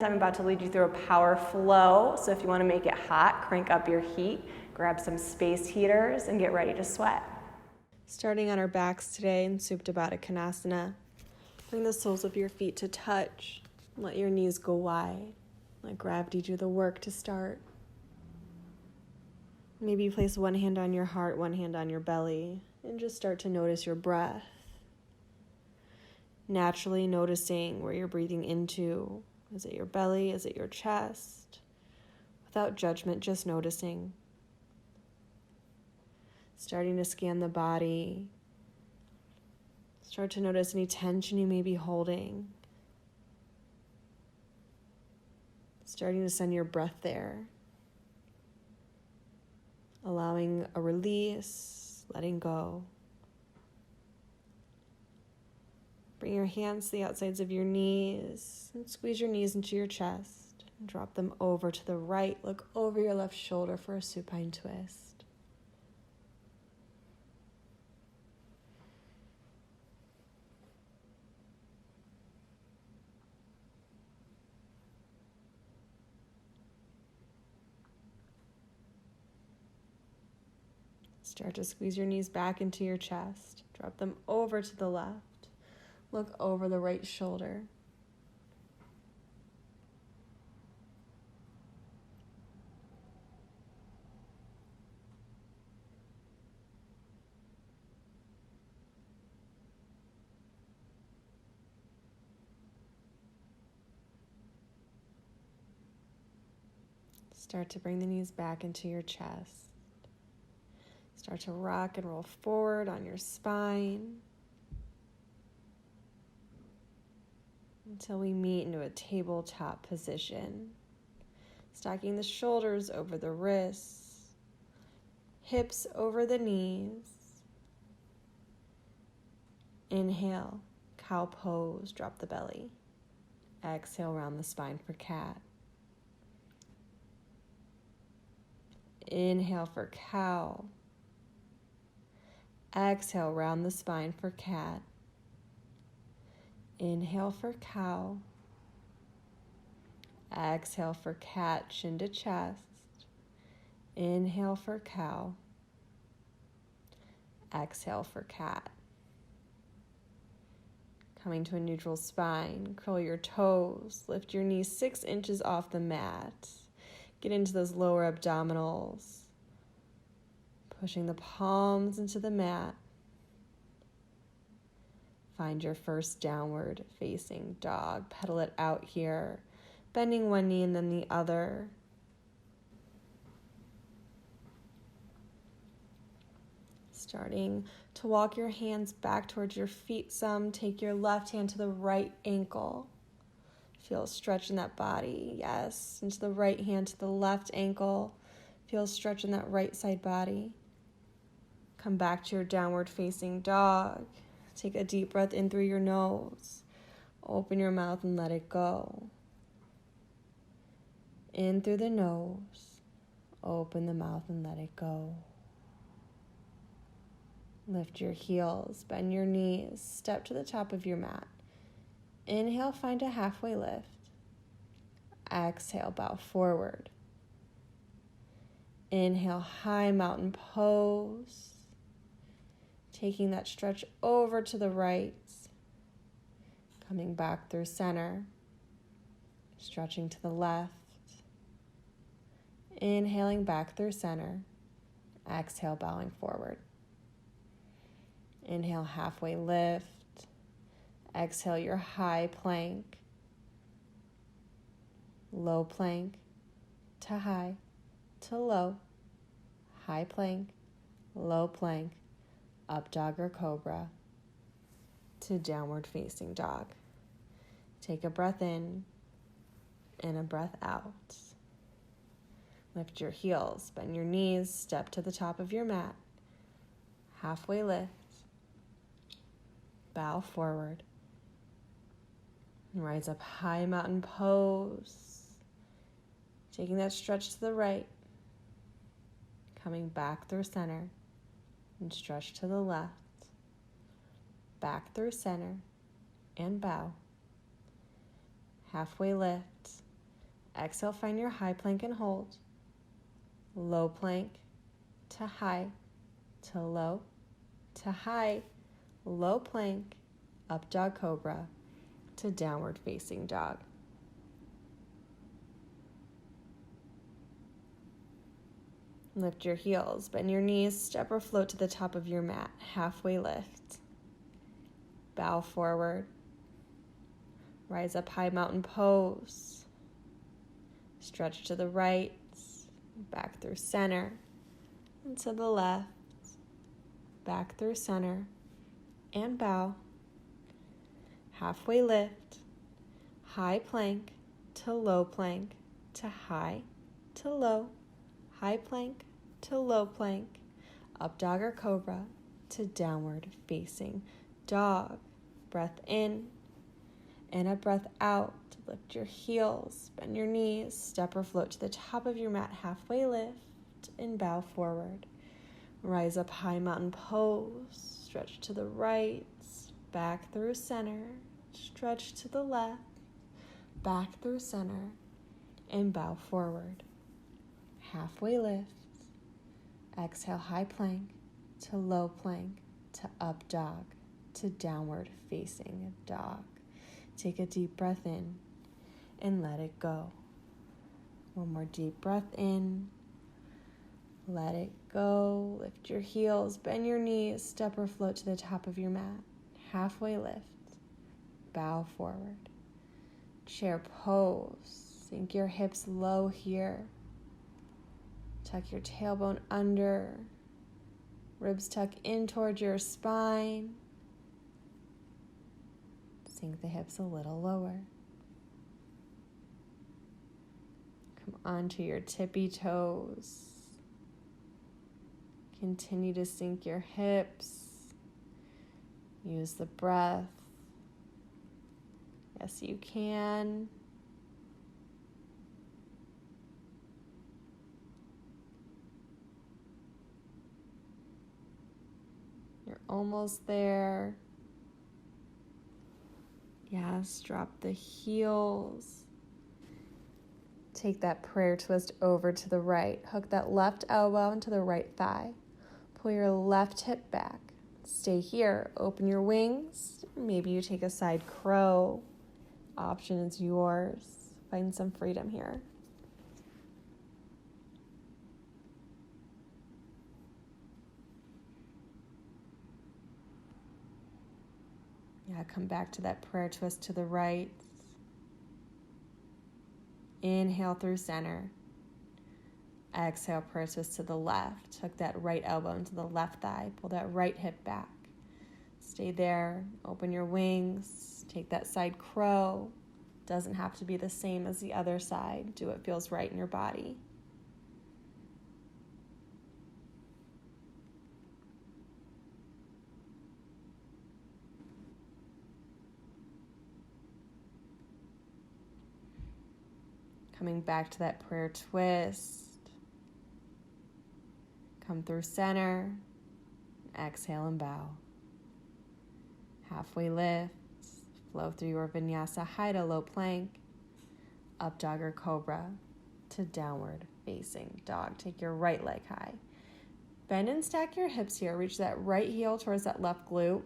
I'm about to lead you through a power flow, so if you want to make it hot, crank up your heat, grab some space heaters, and get ready to sweat. Starting on our backs today in Supta Baddha Konasana, bring the soles of your feet to touch. Let your knees go wide. Let gravity do the work to start. Maybe you place one hand on your heart, one hand on your belly, and just start to notice your breath. Naturally noticing where you're breathing into. Is it your belly? Is it your chest? Without judgment, just noticing. Starting to scan the body. Start to notice any tension you may be holding. Starting to send your breath there. Allowing a release, letting go. Bring your hands to the outsides of your knees and squeeze your knees into your chest. And drop them over to the right. Look over your left shoulder for a supine twist. Start to squeeze your knees back into your chest. Drop them over to the left. Look over the right shoulder. Start to bring the knees back into your chest. Start to rock and roll forward on your spine until we meet into a tabletop position. Stacking the shoulders over the wrists, hips over the knees. Inhale, cow pose, drop the belly. Exhale, round the spine for cat. Inhale for cow. Exhale, round the spine for cat. Inhale for cow. Exhale for cat, chin to chest. Inhale for cow. Exhale for cat. Coming to a neutral spine, curl your toes, lift your knees 6 inches off the mat. Get into those lower abdominals. Pushing the palms into the mat. Find your first downward facing dog. Pedal it out here. Bending one knee and then the other. Starting to walk your hands back towards your feet some. Take your left hand to the right ankle. Feel a stretch in that body. Yes, into the right hand to the left ankle. Feel a stretch in that right side body. Come back to your downward facing dog. Take a deep breath in through your nose. Open your mouth and let it go. In through the nose. Open the mouth and let it go. Lift your heels, bend your knees, step to the top of your mat. Inhale, find a halfway lift. Exhale, bow forward. Inhale, high mountain pose. Taking that stretch over to the right. Coming back through center. Stretching to the left. Inhaling back through center. Exhale, bowing forward. Inhale, halfway lift. Exhale, your high plank. Low plank to high to low. High plank, low plank, up dog or cobra to downward facing dog. Take a breath in and a breath out. Lift your heels, bend your knees, step to the top of your mat. Halfway lift. Bow forward. And rise up high mountain pose. Taking that stretch to the right. Coming back through center. And stretch to the left. Back through center. And bow. Halfway lift. Exhale, find your high plank and hold. Low plank to high, to low, to high, low plank, up dog cobra, to downward facing dog. Lift your heels, bend your knees, step or float to the top of your mat, halfway lift. Bow forward. Rise up, high mountain pose. Stretch to the right, back through center, and to the left, back through center, and bow. Halfway lift, high plank to low plank, to high, to low, high plank to low plank, up dog or cobra, to downward facing dog. Breath in and a breath out. Lift your heels, bend your knees, step or float to the top of your mat, halfway lift, and bow forward. Rise up, high mountain pose, stretch to the right, back through center, stretch to the left, back through center, and bow forward. Halfway lift. Exhale, high plank to low plank, to up dog, to downward facing dog. Take a deep breath in and let it go. One more deep breath in. Let it go. Lift your heels, bend your knees, step or float to the top of your mat. Halfway lift. Bow forward. Chair pose. Sink your hips low here. Tuck your tailbone under. Ribs tuck in towards your spine. Sink the hips a little lower. Come onto your tippy toes. Continue to sink your hips. Use the breath. Yes, you can. You're almost there. Yes, drop the heels. Take that prayer twist over to the right. Hook that left elbow into the right thigh. Pull your left hip back. Stay here. Open your wings. Maybe you take a side crow. Option is yours. Find some freedom here. Yeah, come back to that prayer twist to the right. Inhale through center. Exhale, prayer twist to the left. Hook that right elbow into the left thigh. Pull that right hip back. Stay there. Open your wings. Take that side crow. Doesn't have to be the same as the other side. Do what feels right in your body. Coming back to that prayer twist. Come through center. Exhale and bow. Halfway lift. Flow through your vinyasa high to low plank. Up dog or cobra to downward facing dog. Take your right leg high. Bend and stack your hips here. Reach that right heel towards that left glute.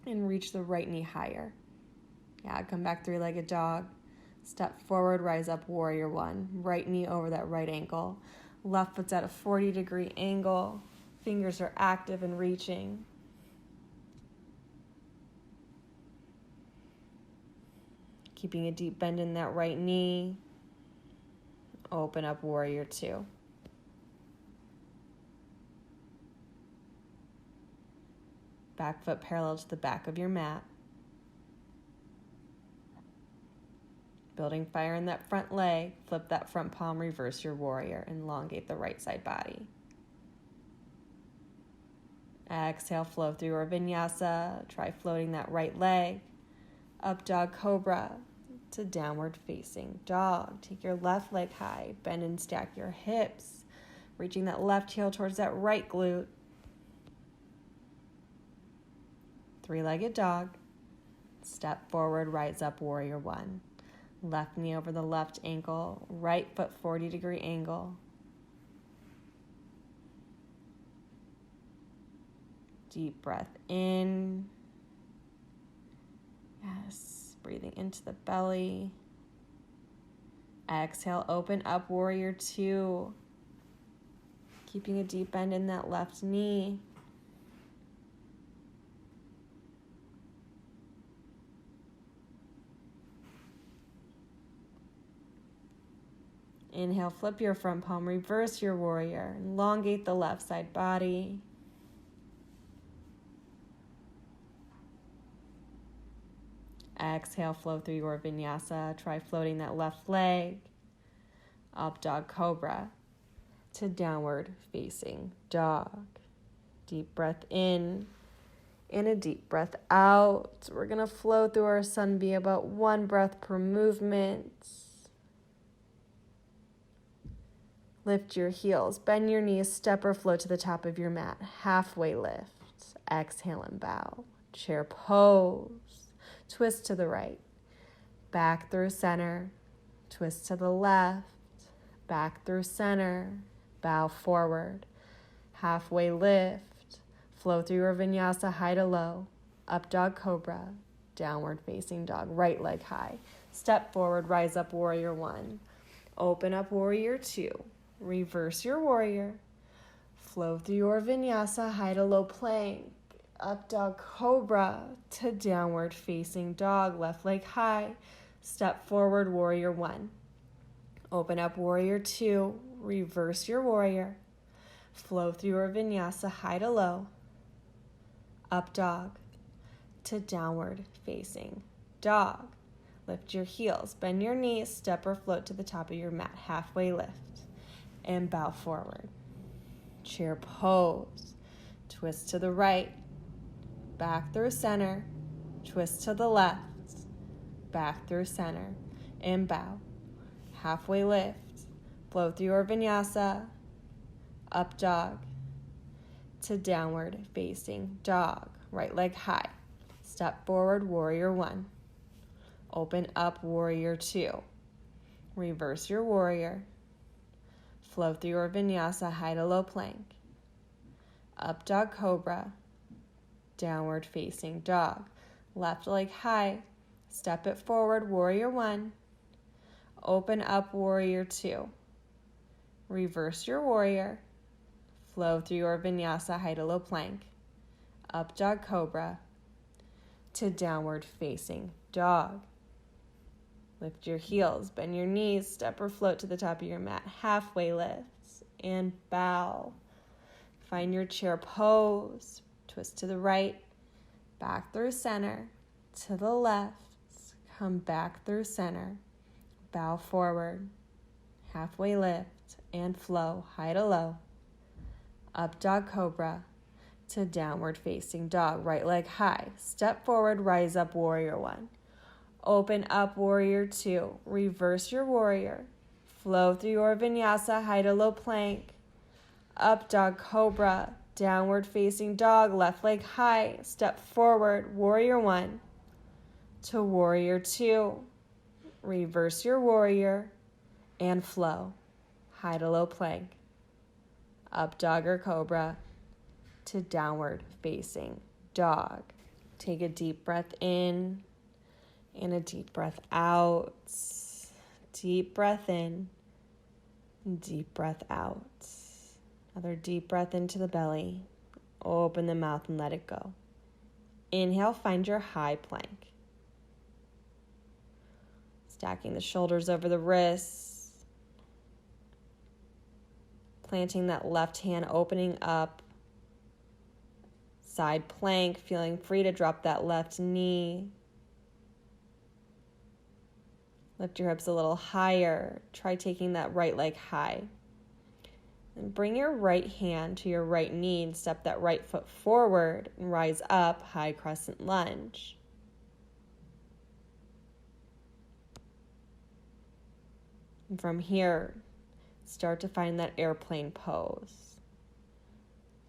And reach the right knee higher. Yeah, come back three-legged dog. Step forward, rise up, warrior one. Right knee over that right ankle. Left foot's at a 40-degree angle. Fingers are active and reaching. Keeping a deep bend in that right knee. Open up, warrior two. Back foot parallel to the back of your mat. Building fire in that front leg, flip that front palm, reverse your warrior, elongate the right side body. Exhale, flow through your vinyasa. Try floating that right leg. Up dog cobra to downward facing dog. Take your left leg high, bend and stack your hips, reaching that left heel towards that right glute. Three-legged dog. Step forward, rise up, warrior one. Left knee over the left ankle, right foot 40-degree angle. Deep breath in. Yes, breathing into the belly. Exhale, open up, warrior two. Keeping a deep bend in that left knee. Inhale, flip your front palm, reverse your warrior. Elongate the left side body. Exhale, flow through your vinyasa. Try floating that left leg. Up dog cobra to downward facing dog. Deep breath in and a deep breath out. We're going to flow through our sun B, about 1 breath per movement. Lift your heels, bend your knees, step or float to the top of your mat. Halfway lift. Exhale and bow. Chair pose. Twist to the right. Back through center. Twist to the left. Back through center. Bow forward. Halfway lift. Flow through your vinyasa, high to low. Up dog cobra. Downward facing dog. Right leg high. Step forward, rise up, warrior one. Open up, warrior two. Reverse your warrior. Flow through your vinyasa, high to low plank. Up dog cobra to downward facing dog. Left leg high. Step forward, warrior one. Open up, warrior two. Reverse your warrior. Flow through your vinyasa, high to low. Up dog to downward facing dog. Lift your heels, bend your knees, step or float to the top of your mat. Halfway lift and bow forward. Chair pose. Twist to the right. Back through center. Twist to the left. Back through center and bow. Halfway lift. Flow through your vinyasa. Up dog to downward facing dog. Right leg high. Step forward, warrior one. Open up, warrior two. Reverse your warrior. Flow through your vinyasa, high to low plank. Up dog cobra. Downward facing dog. Left leg high. Step it forward, warrior one. Open up, warrior two. Reverse your warrior. Flow through your vinyasa, high to low plank. Up dog cobra to downward facing dog. Lift your heels, bend your knees, step or float to the top of your mat. Halfway lifts and bow. Find your chair pose. Twist to the right, back through center, to the left. Come back through center. Bow forward. Halfway lift and flow, high to low. Up dog cobra to downward facing dog. Right leg high. Step forward, rise up, warrior one. Open up, warrior two. Reverse your warrior. Flow through your vinyasa, high to low plank. Up dog cobra, downward facing dog. Left leg high. Step forward, warrior one to warrior two. Reverse your warrior and flow. High to low plank. Up dog or cobra to downward facing dog. Take a deep breath in and a deep breath out. Deep breath in, deep breath out. Another deep breath into the belly. Open the mouth and let it go. Inhale, find your high plank. Stacking the shoulders over the wrists. Planting that left hand, opening up. Side plank, feeling free to drop that left knee. Lift your hips a little higher. Try taking that right leg high. And bring your right hand to your right knee and step that right foot forward and rise up, high crescent lunge. And from here, start to find that airplane pose.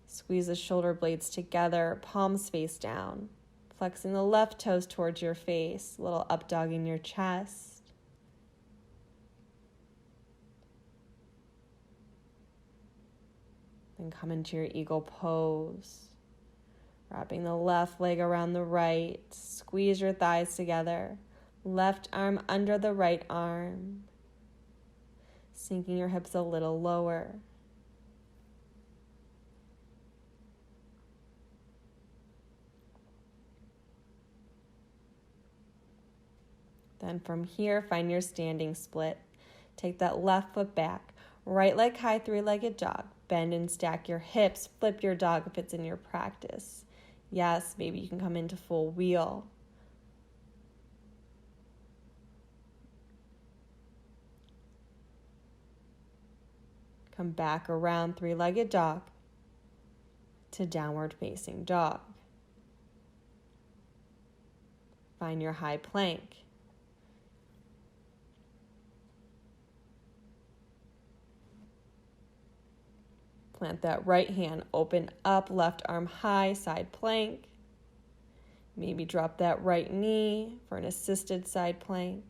Squeeze the shoulder blades together, palms face down. Flexing the left toes towards your face, a little up dog in your chest. And come into your eagle pose. Wrapping the left leg around the right. Squeeze your thighs together. Left arm under the right arm. Sinking your hips a little lower. Then from here, find your standing split. Take that left foot back. Right leg high, three-legged dog. Bend and stack your hips. Flip your dog if it's in your practice. Yes, maybe you can come into full wheel. Come back around three-legged dog to downward facing dog. Find your high plank. Plant that right hand, open up, left arm high, side plank. Maybe drop that right knee for an assisted side plank.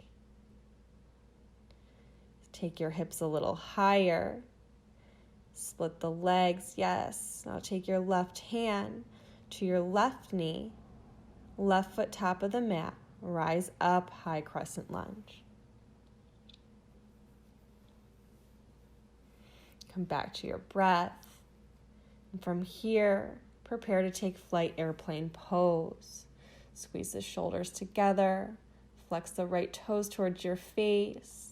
Take your hips a little higher. Split the legs, yes. Now take your left hand to your left knee, left foot top of the mat. Rise up, high crescent lunge. Come back to your breath. And from here, prepare to take flight airplane pose. Squeeze the shoulders together. Flex the right toes towards your face.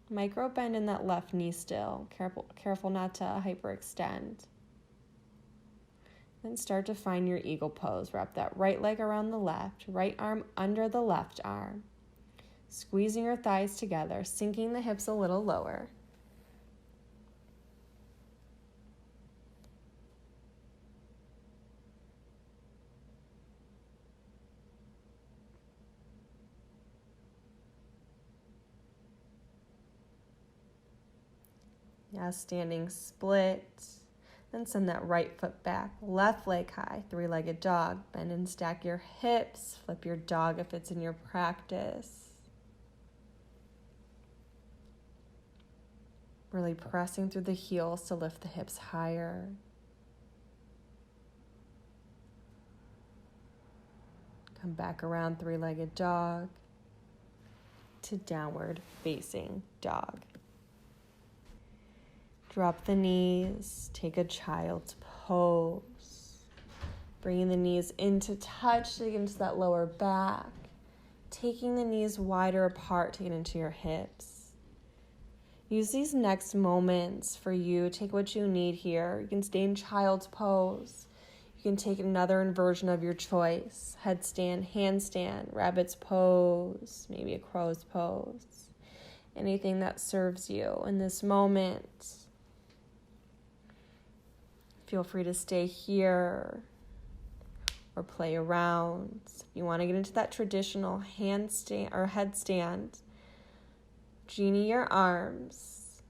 Micro bend in that left knee still. Careful not to hyperextend. Then start to find your eagle pose. Wrap that right leg around the left, right arm under the left arm. Squeezing your thighs together, sinking the hips a little lower. Now standing split. Then send that right foot back, left leg high, three-legged dog. Bend and stack your hips. Flip your dog if it's in your practice. Really pressing through the heels to lift the hips higher. Come back around three-legged dog to downward facing dog. Drop the knees, take a child's pose. Bringing the knees into touch to get into that lower back. Taking the knees wider apart to get into your hips. Use these next moments for you. Take what you need here. You can stay in child's pose. You can take another inversion of your choice. Headstand, handstand, rabbit's pose, maybe a crow's pose. Anything that serves you in this moment. Feel free to stay here or play around. If you want to get into that traditional handstand or headstand, genie your arms.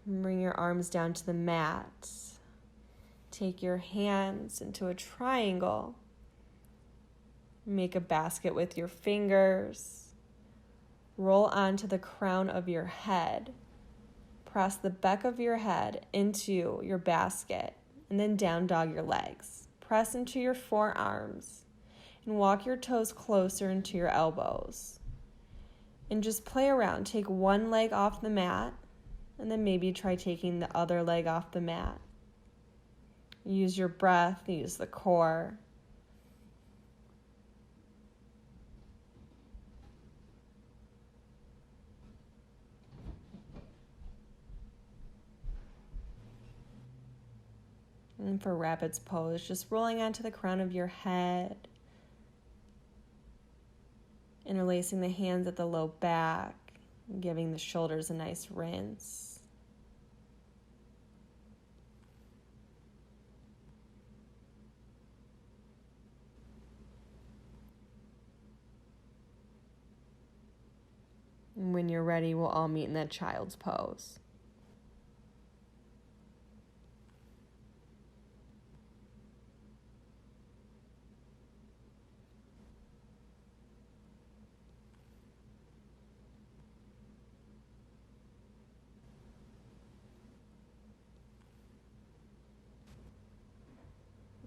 Bring your arms down to the mat. Take your hands into a triangle. Make a basket with your fingers. Roll onto the crown of your head. Press the back of your head into your basket and then down dog your legs. Press into your forearms and walk your toes closer into your elbows. And just play around. Take one leg off the mat and then maybe try taking the other leg off the mat. Use your breath, use the core. And for rabbit's pose, just rolling onto the crown of your head. Interlacing the hands at the low back, giving the shoulders a nice rinse. And when you're ready, we'll all meet in that child's pose.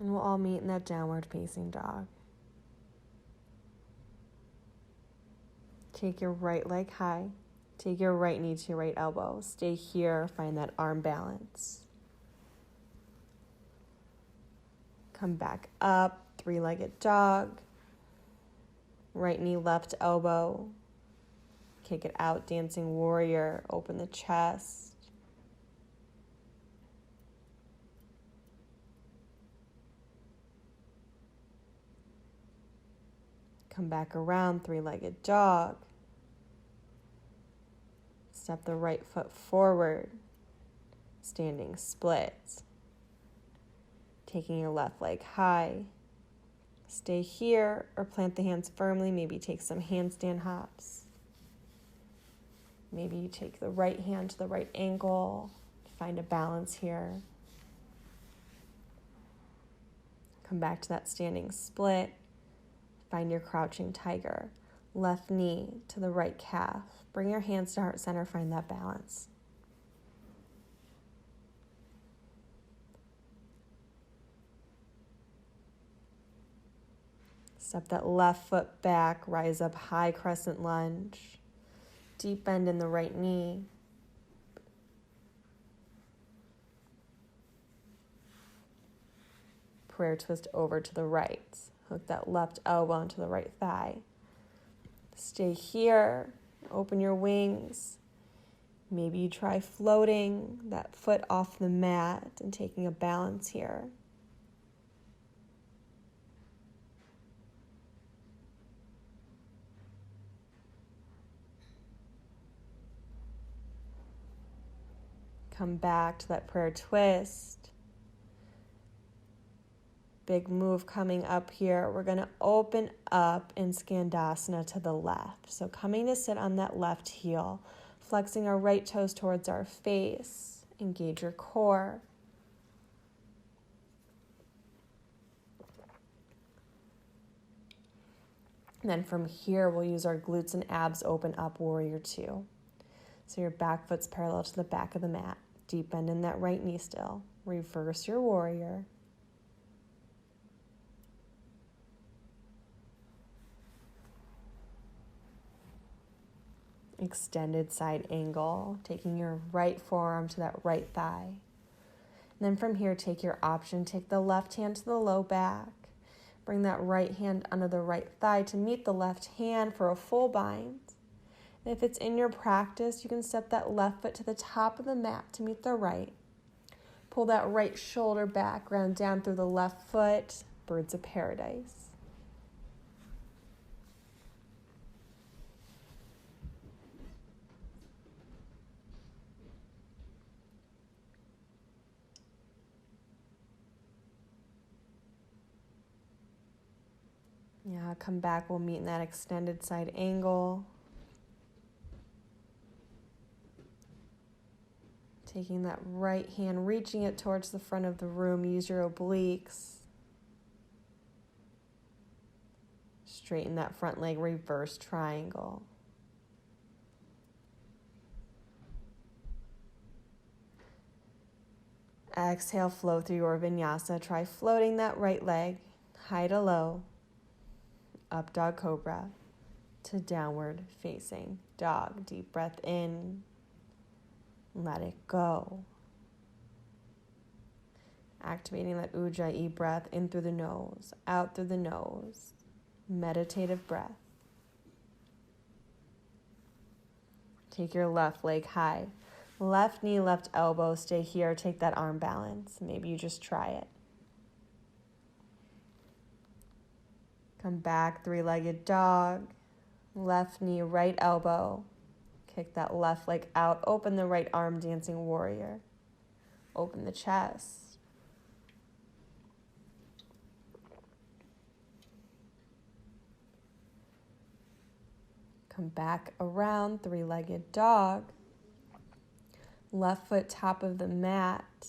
And we'll all meet in that downward facing dog. Take your right leg high. Take your right knee to your right elbow. Stay here. Find that arm balance. Come back up. Three-legged dog. Right knee, left elbow. Kick it out. Dancing warrior. Open the chest. Come back around. Three-legged dog. Step the right foot forward, standing splits. Taking your left leg high. Stay here or plant the hands firmly. Maybe take some handstand hops. Maybe you take the right hand to the right ankle. Find a balance here. Come back to that standing split. Find your crouching tiger. Left knee to the right calf. Bring your hands to heart center, find that balance. Step that left foot back, rise up high crescent lunge. Deep bend in the right knee. Prayer twist over to the right. Hook that left elbow into the right thigh. Stay here. Open your wings. Maybe you try floating that foot off the mat and taking a balance here. Come back to that prayer twist. Big move coming up here. We're going to open up in Skandasana to the left. So coming to sit on that left heel, flexing our right toes towards our face. Engage your core. And then from here, we'll use our glutes and abs open up, warrior two. So your back foot's parallel to the back of the mat. Deep bend in that right knee still. Reverse your warrior. Extended side angle, taking your right forearm to that right thigh. And then from here, take your option. Take the left hand to the low back. Bring that right hand under the right thigh to meet the left hand for a full bind. And if it's in your practice, you can step that left foot to the top of the mat to meet the right. Pull that right shoulder back, ground down through the left foot, birds of paradise. Yeah, come back, we'll meet in that extended side angle. Taking that right hand, reaching it towards the front of the room, use your obliques. Straighten that front leg, reverse triangle. Exhale, flow through your vinyasa. Try floating that right leg, high to low. Up dog cobra to downward facing dog. Deep breath in. Let it go. Activating that ujjayi breath in through the nose, out through the nose. Meditative breath. Take your left leg high. Left knee, left elbow. Stay here. Take that arm balance. Maybe you just try it. Come back, three-legged dog. Left knee, right elbow. Kick that left leg out. Open the right arm, dancing warrior. Open the chest. Come back around, three-legged dog. Left foot top of the mat.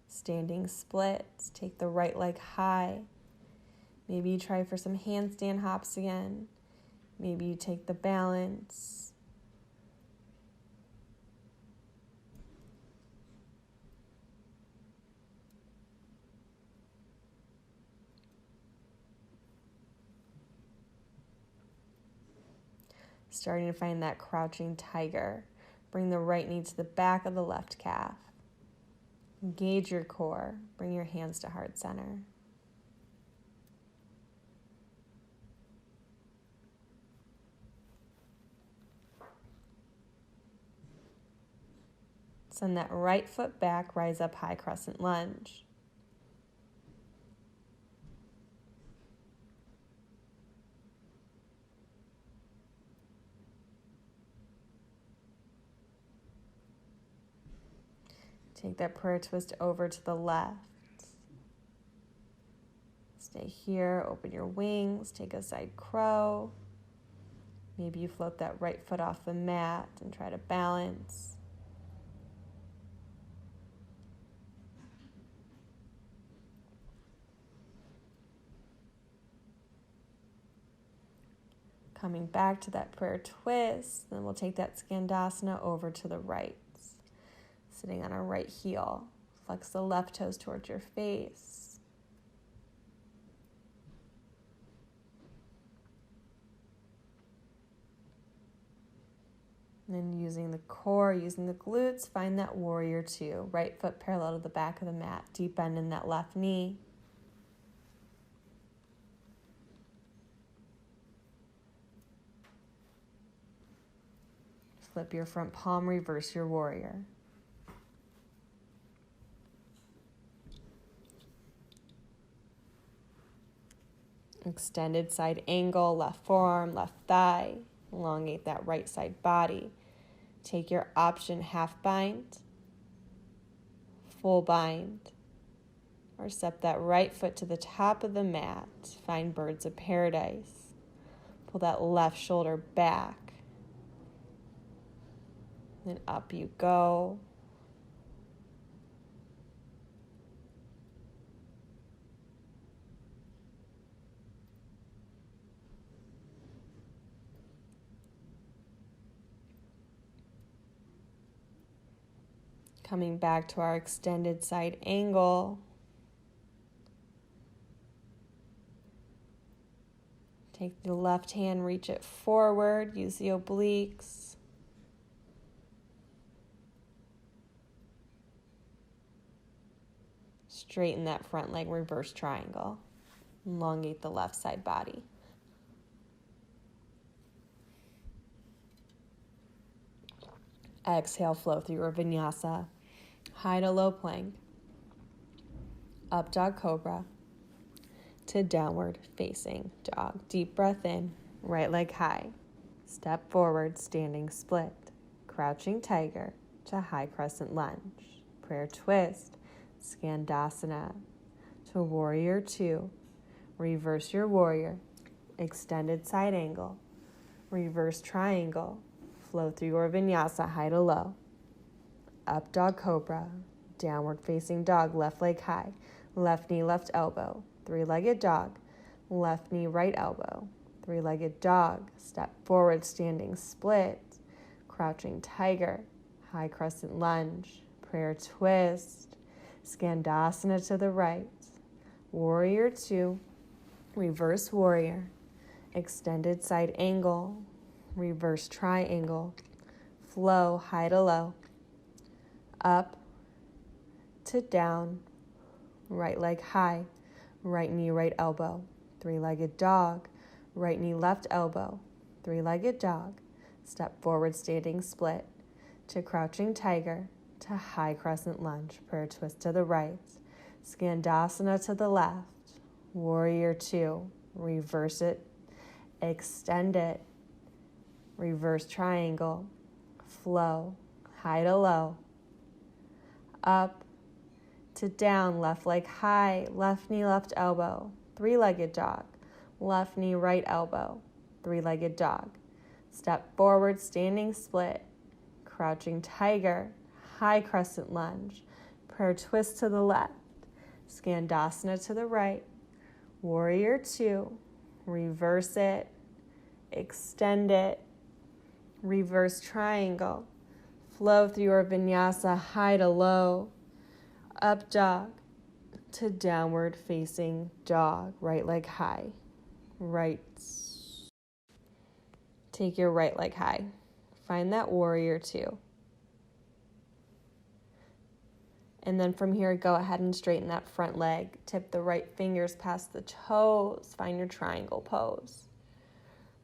Standing splits. Take the right leg high. Maybe you try for some handstand hops again. Maybe you take the balance. Starting to find that crouching tiger. Bring the right knee to the back of the left calf. Engage your core. Bring your hands to heart center. Send that right foot back, rise up, high crescent lunge. Take that prayer twist over to the left. Stay here, open your wings, take a side crow. Maybe you float that right foot off the mat and try to balance. Coming back to that prayer twist, then we'll take that Skandasana over to the right. Sitting on our right heel. Flex the left toes towards your face. And then using the core, using the glutes, find that warrior two. Right foot parallel to the back of the mat. Deep bend in that left knee. Flip your front palm, reverse your warrior. Extended side angle, left forearm, left thigh. Elongate that right side body. Take your option half bind, full bind, or step that right foot to the top of the mat. Find birds of paradise. Pull that left shoulder back. Then up you go. Coming back to our extended side angle. Take the left hand, reach it forward, use the obliques. Straighten that front leg, reverse triangle. Elongate the left side body. Exhale, flow through your vinyasa. High to low plank. Up dog cobra. To downward facing dog. Deep breath in, right leg high. Step forward, standing split. Crouching tiger to high crescent lunge. Prayer twist, Skandasana to warrior two. Reverse your warrior. Extended side angle. Reverse triangle. Flow through your vinyasa, high to low. Up dog cobra. Downward facing dog, left leg high. Left knee, left elbow. Three-legged dog. Left knee, right elbow. Three-legged dog. Step forward, standing split. Crouching tiger. High crescent lunge. Prayer twist. Skandasana to the right. Warrior two. Reverse warrior. Extended side angle. Reverse triangle. Flow, high to low. Up to down. Right leg high. Right knee, right elbow. Three-legged dog. Right knee, left elbow. Three-legged dog. Step forward, standing split. To crouching tiger. To high crescent lunge. Prayer twist to the right. Skandasana to the left. Warrior two. Reverse it. Extend it. Reverse triangle. Flow. High to low. Up to down, left leg high, left knee, left elbow, three-legged dog, left knee, right elbow, three-legged dog. Step forward, standing split, crouching tiger, high crescent lunge, prayer twist to the left, Skandasana to the right, warrior two, reverse it, extend it, reverse triangle, flow through your vinyasa, high to low, up dog to downward facing dog, right leg high, right. Take your right leg high. Find that warrior two. And then from here, go ahead and straighten that front leg. Tip the right fingers past the toes. Find your triangle pose.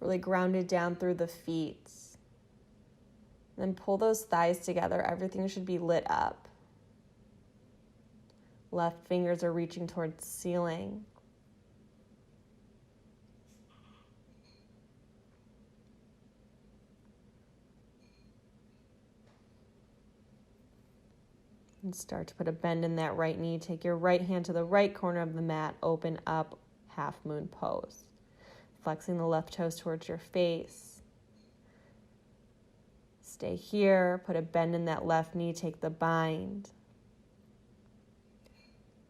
Really grounded down through the feet. Then pull those thighs together. Everything should be lit up. Left fingers are reaching towards the ceiling. And start to put a bend in that right knee. Take your right hand to the right corner of the mat. Open up, half moon pose. Flexing the left toes towards your face. Stay here. Put a bend in that left knee. Take the bind.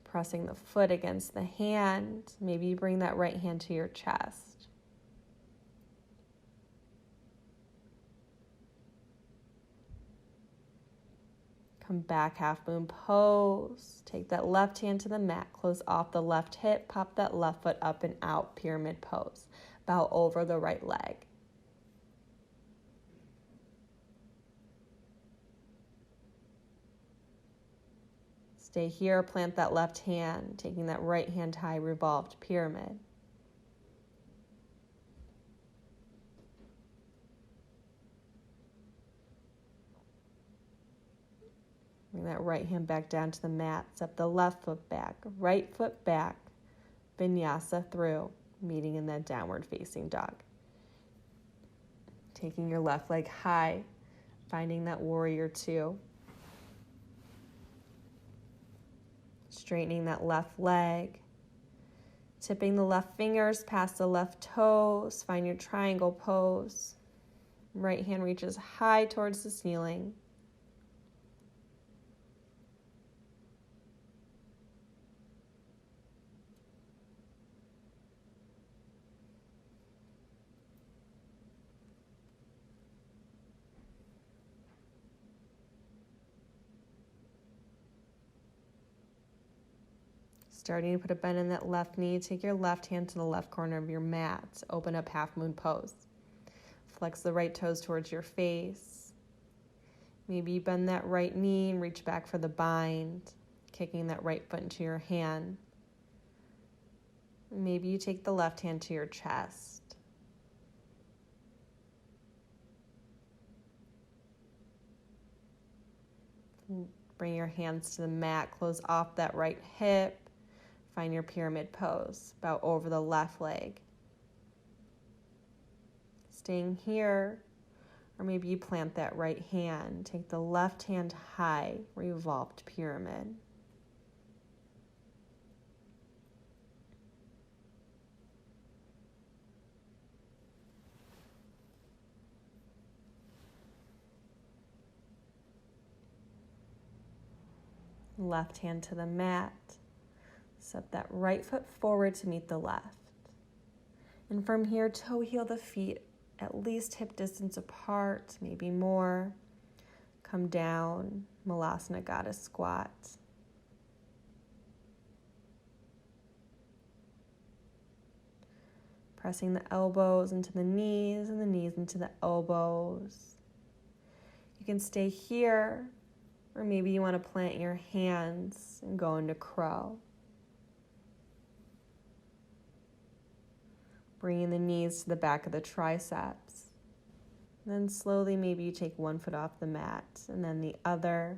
Pressing the foot against the hand. Maybe you bring that right hand to your chest. Come back, half moon pose. Take that left hand to the mat. Close off the left hip. Pop that left foot up and out, pyramid pose. Bow over the right leg. Stay here, plant that left hand, taking that right hand high, revolved pyramid. Bring that right hand back down to the mat. Step the left foot back, right foot back. Vinyasa through, meeting in that downward facing dog. Taking your left leg high, finding that warrior two. Straightening that left leg. Tipping the left fingers past the left toes. Find your triangle pose. Right hand reaches high towards the ceiling. Starting to put a bend in that left knee, take your left hand to the left corner of your mat. Open up half moon pose. Flex the right toes towards your face. Maybe you bend that right knee and reach back for the bind, kicking that right foot into your hand. Maybe you take the left hand to your chest. Bring your hands to the mat, close off that right hip. Find your pyramid pose. Bow over the left leg. Staying here, or maybe you plant that right hand. Take the left hand high, revolved pyramid. Left hand to the mat. Step that right foot forward to meet the left. And from here, toe heel the feet at least hip distance apart, maybe more. Come down, Malasana Goddess Squat. Pressing the elbows into the knees and the knees into the elbows. You can stay here, or maybe you want to plant your hands and go into crow. Bringing the knees to the back of the triceps. Then slowly, maybe you take one foot off the mat and then the other.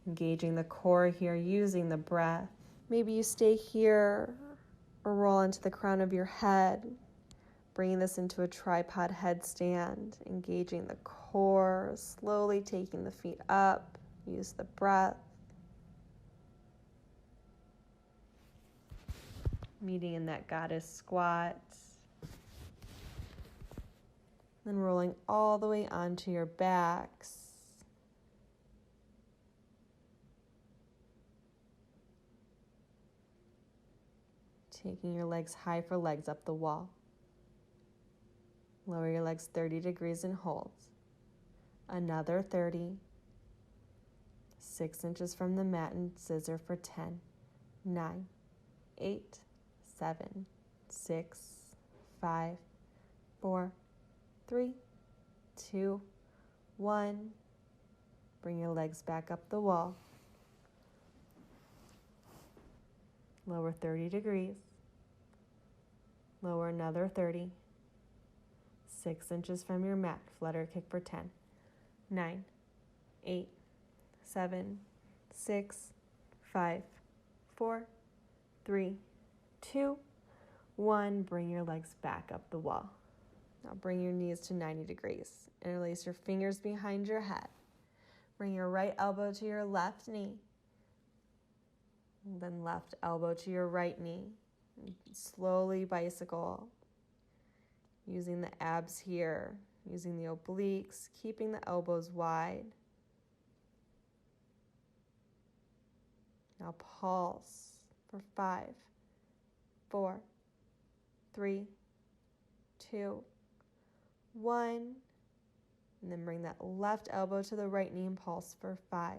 Engaging the core here, using the breath. Maybe you stay here or roll into the crown of your head. Bringing this into a tripod headstand. Engaging the core, slowly taking the feet up. Use the breath. Meeting in that goddess squat. Then rolling all the way onto your backs. Taking your legs high for legs up the wall. Lower your legs 30 degrees and hold. Another 30. 6 inches from the mat and scissor for 10, 9, 8, 7, 6, 5, 4, 3, 2, 1. Bring your legs back up the wall. Lower 30 degrees. Lower another 30. 6 inches from your mat. Flutter kick for 10. 9, 8, 7, 6, 5, 4, 3, 2, 1. Bring your legs back up the wall. Now bring your knees to 90 degrees. Interlace your fingers behind your head. Bring your right elbow to your left knee. And then left elbow to your right knee. Slowly bicycle. Using the abs here. Using the obliques. Keeping the elbows wide. Now pulse for 5, 4, 3, 2, 1. And then bring that left elbow to the right knee and pulse for 5,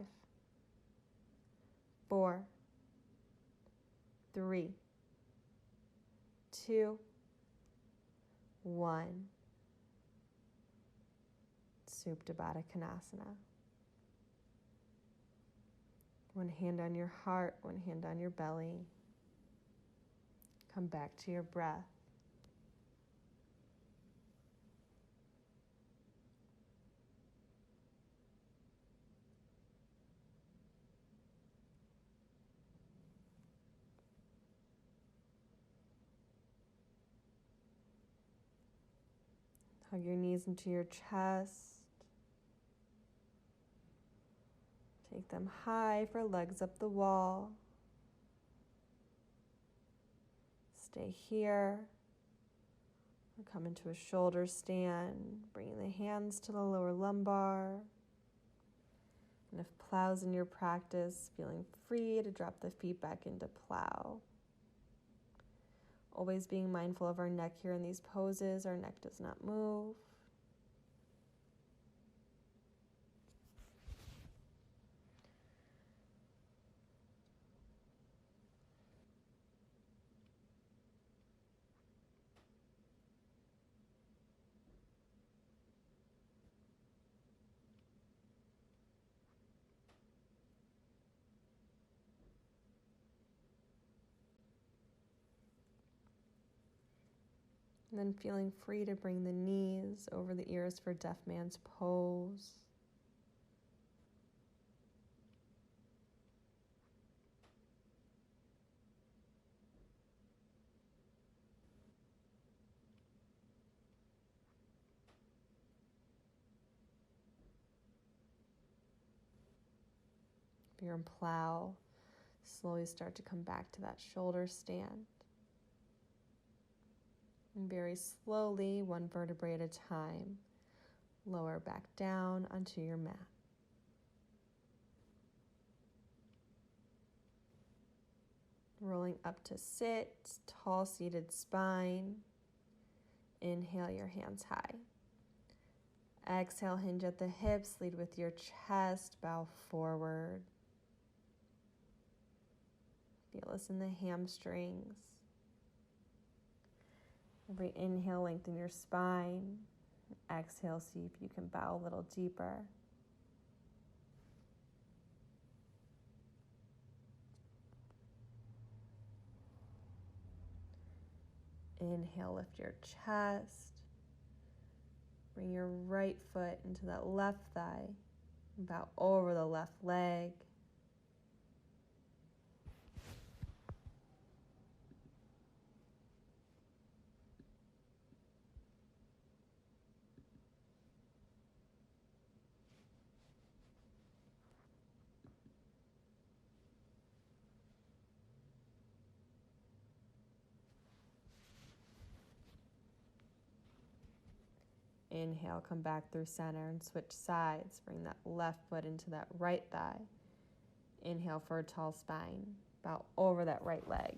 4, 3, 2, 1. Supta Baddha Konasana. One hand on your heart, one hand on your belly. Come back to your breath. Hug your knees into your chest. Take them high for legs up the wall. Stay here. Or come into a shoulder stand, bringing the hands to the lower lumbar. And if plow's in your practice, feeling free to drop the feet back into plow. Always being mindful of our neck here in these poses. Our neck does not move. And then feeling free to bring the knees over the ears for deaf man's pose. If you're in plow, slowly start to come back to that shoulder stand. And very slowly, one vertebrae at a time, lower back down onto your mat. Rolling up to sit, tall seated spine. Inhale your hands high. Exhale, hinge at the hips, lead with your chest, bow forward. Feel this in the hamstrings. Every inhale, lengthen your spine. Exhale, see if you can bow a little deeper. Inhale, lift your chest. Bring your right foot into that left thigh. Bow over the left leg. Inhale, come back through center and switch sides. Bring that left foot into that right thigh. Inhale for a tall spine. Bow over that right leg.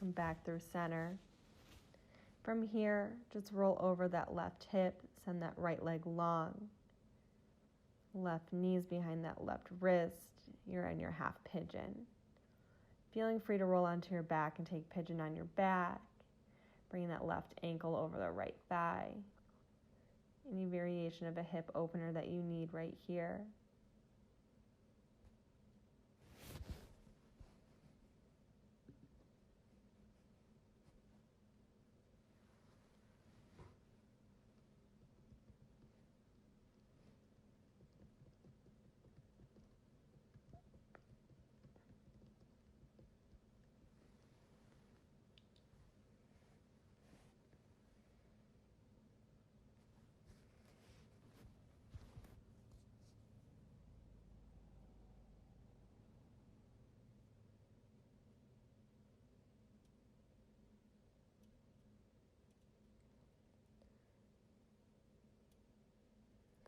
Come back through center. From here, just roll over that left hip, send that right leg long. Left knee's behind that left wrist. You're in your half pigeon. Feeling free to roll onto your back and take pigeon on your back. Bringing that left ankle over the right thigh. Any variation of a hip opener that you need right here.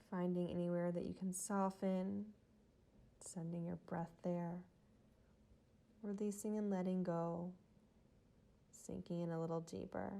Finding anywhere that you can soften, sending your breath there, releasing and letting go, sinking in a little deeper.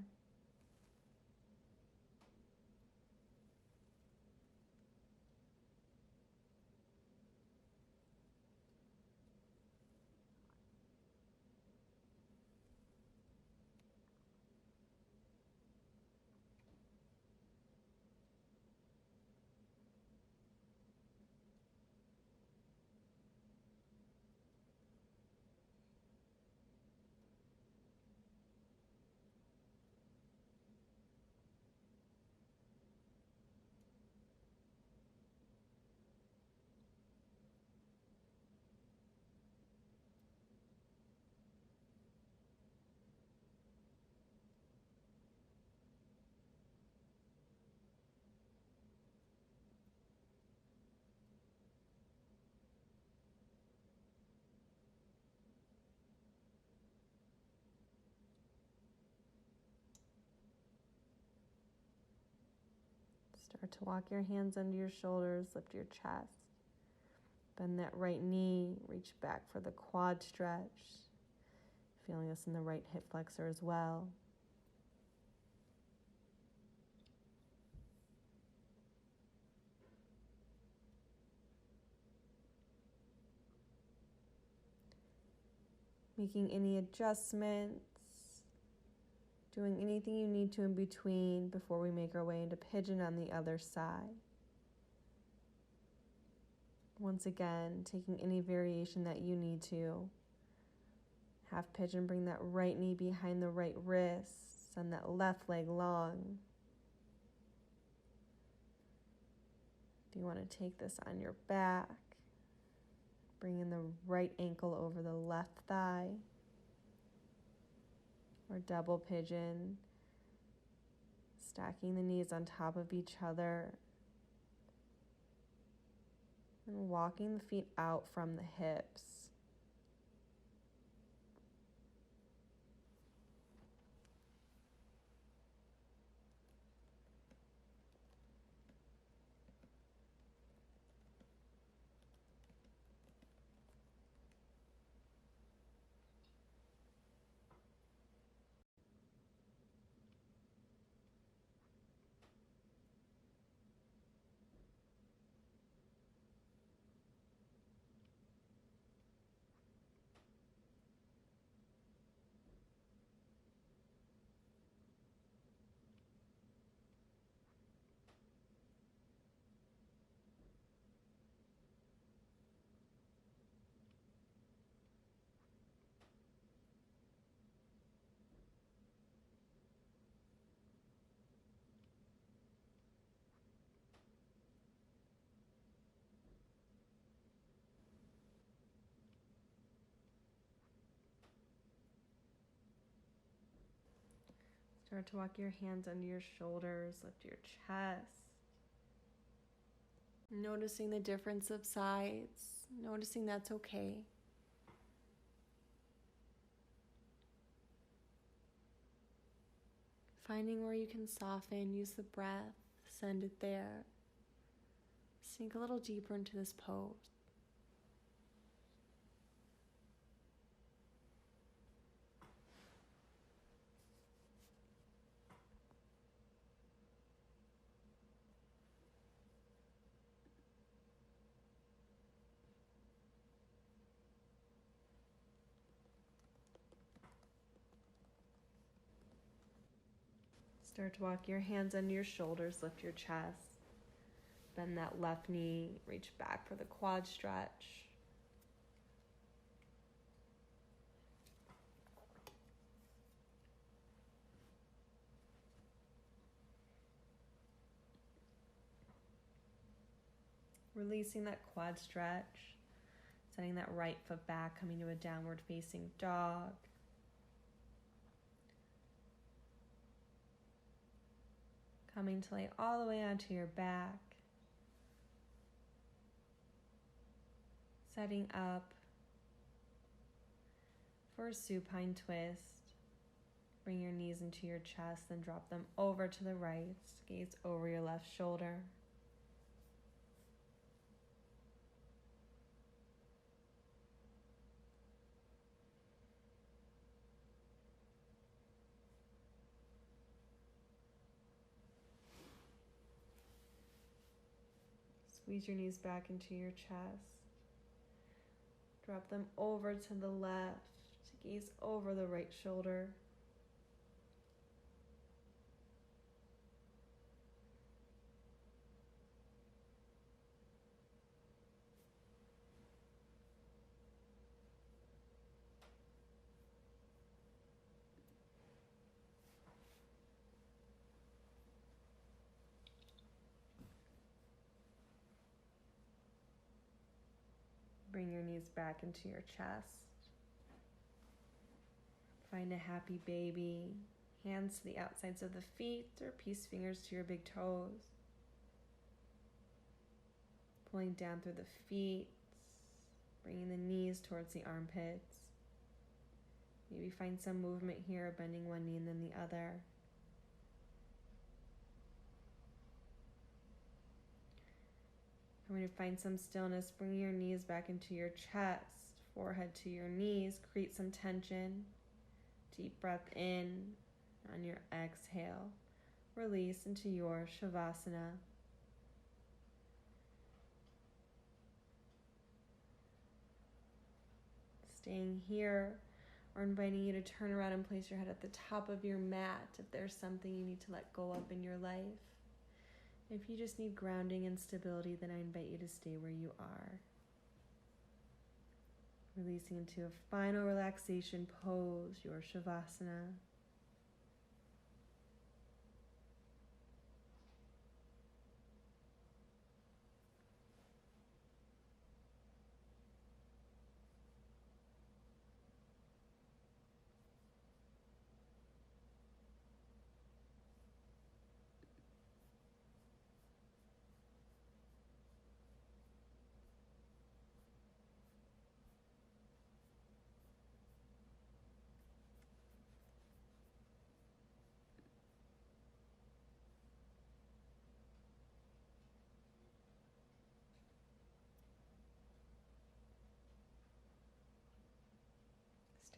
Start to walk your hands under your shoulders, lift your chest. Bend that right knee, reach back for the quad stretch. Feeling this in the right hip flexor as well. Making any adjustments, doing anything you need to in between before we make our way into pigeon on the other side. Once again, taking any variation that you need to. Half pigeon, bring that right knee behind the right wrist, send that left leg long. If you want to take this on your back, bring in the right ankle over the left thigh. Or double pigeon, stacking the knees on top of each other and walking the feet out from the hips. Start to walk your hands under your shoulders, lift your chest. Noticing the difference of sides, noticing that's okay. Finding where you can soften, use the breath, send it there. Sink a little deeper into this pose. Start to walk your hands under your shoulders, lift your chest. Bend that left knee, reach back for the quad stretch. Releasing that quad stretch, setting that right foot back, coming to a downward facing dog. Coming to lay all the way onto your back. Setting up for a supine twist. Bring your knees into your chest, then drop them over to the right. Gaze over your left shoulder. Squeeze your knees back into your chest. Drop them over to the left. Gaze over the right shoulder. Bring your knees back into your chest. Find a happy baby. Hands to the outsides of the feet or peace fingers to your big toes. Pulling down through the feet. Bringing the knees towards the armpits. Maybe find some movement here, bending one knee and then the other. I'm going to find some stillness. Bring your knees back into your chest, forehead to your knees. Create some tension. Deep breath in. On your exhale, release into your Shavasana. Staying here, or inviting you to turn around and place your head at the top of your mat if there's something you need to let go of in your life. If you just need grounding and stability, then I invite you to stay where you are. Releasing into a final relaxation pose, your Shavasana.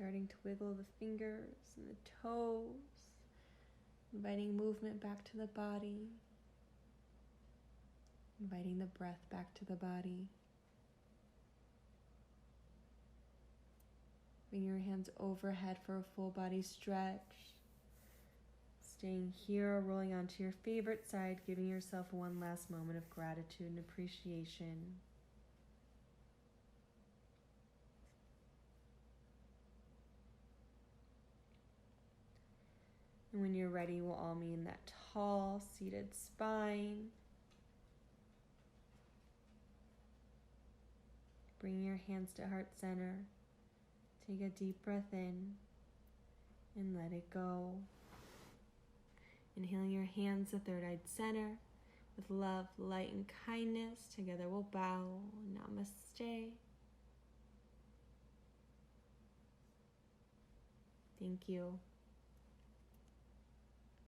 Starting to wiggle the fingers and the toes, inviting movement back to the body, inviting the breath back to the body. Bring your hands overhead for a full body stretch. Staying here, rolling onto your favorite side, giving yourself one last moment of gratitude and appreciation. And when you're ready, we'll all meet in that tall, seated spine. Bring your hands to heart center. Take a deep breath in and let it go. Inhaling your hands to third eye center. With love, light, and kindness, together we'll bow. Namaste. Thank you.